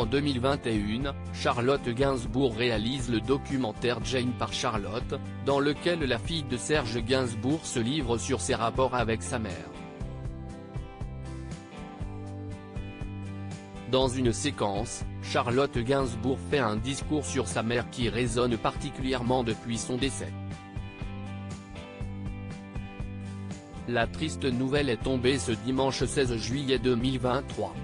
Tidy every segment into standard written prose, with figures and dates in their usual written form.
En 2021, Charlotte Gainsbourg réalise le documentaire Jane par Charlotte, dans lequel la fille de Serge Gainsbourg se livre sur ses rapports avec sa mère. Dans une séquence, Charlotte Gainsbourg fait un discours sur sa mère qui résonne particulièrement depuis son décès. La triste nouvelle est tombée ce dimanche 16 juillet 2023.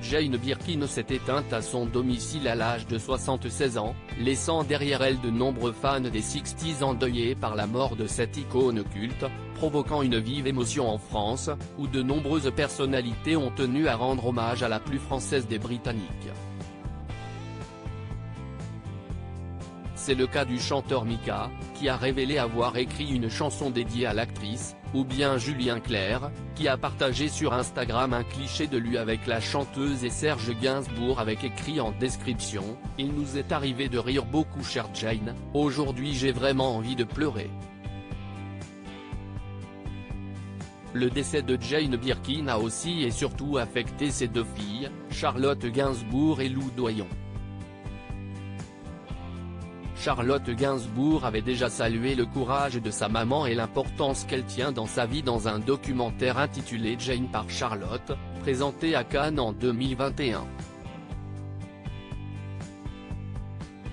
Jane Birkin s'est éteinte à son domicile à l'âge de 76 ans, laissant derrière elle de nombreux fans des 60s endeuillés par la mort de cette icône culte, provoquant une vive émotion en France, où de nombreuses personnalités ont tenu à rendre hommage à la plus française des Britanniques. C'est le cas du chanteur Mika, qui a révélé avoir écrit une chanson dédiée à l'actrice, ou bien Julien Clerc, qui a partagé sur Instagram un cliché de lui avec la chanteuse et Serge Gainsbourg avec écrit en description « Il nous est arrivé de rire beaucoup chère Jane, aujourd'hui j'ai vraiment envie de pleurer ». Le décès de Jane Birkin a aussi et surtout affecté ses deux filles, Charlotte Gainsbourg et Lou Doyon. Charlotte Gainsbourg avait déjà salué le courage de sa maman et l'importance qu'elle tient dans sa vie dans un documentaire intitulé Jane par Charlotte, présenté à Cannes en 2021.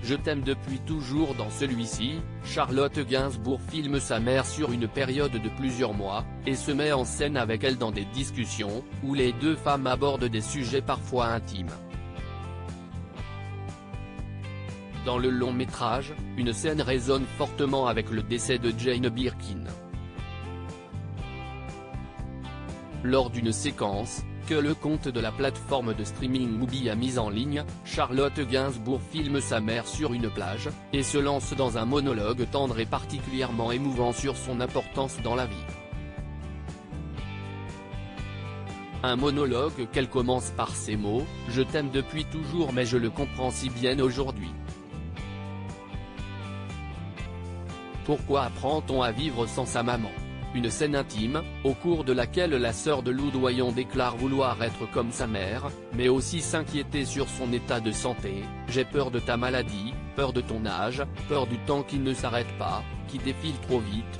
Je t'aime depuis toujours. Dans celui-ci, Charlotte Gainsbourg filme sa mère sur une période de plusieurs mois, et se met en scène avec elle dans des discussions, où les deux femmes abordent des sujets parfois intimes. Dans le long métrage, une scène résonne fortement avec le décès de Jane Birkin. Lors d'une séquence, que le compte de la plateforme de streaming Mubi a mise en ligne, Charlotte Gainsbourg filme sa mère sur une plage, et se lance dans un monologue tendre et particulièrement émouvant sur son importance dans la vie. Un monologue qu'elle commence par ces mots « Je t'aime depuis toujours mais je le comprends si bien aujourd'hui ». Pourquoi apprend-on à vivre sans sa maman? Une scène intime, au cours de laquelle la sœur de Lou Doyon déclare vouloir être comme sa mère, mais aussi s'inquiéter sur son état de santé. J'ai peur de ta maladie, peur de ton âge, peur du temps qui ne s'arrête pas, qui défile trop vite.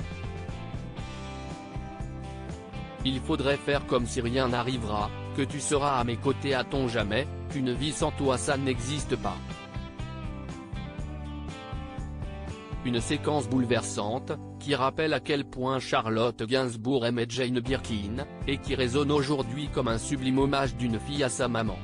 Il faudrait faire comme si rien n'arrivera, que tu seras à mes côtés à ton jamais, qu'une vie sans toi ça n'existe pas. Une séquence bouleversante, qui rappelle à quel point Charlotte Gainsbourg aimait Jane Birkin, et qui résonne aujourd'hui comme un sublime hommage d'une fille à sa maman.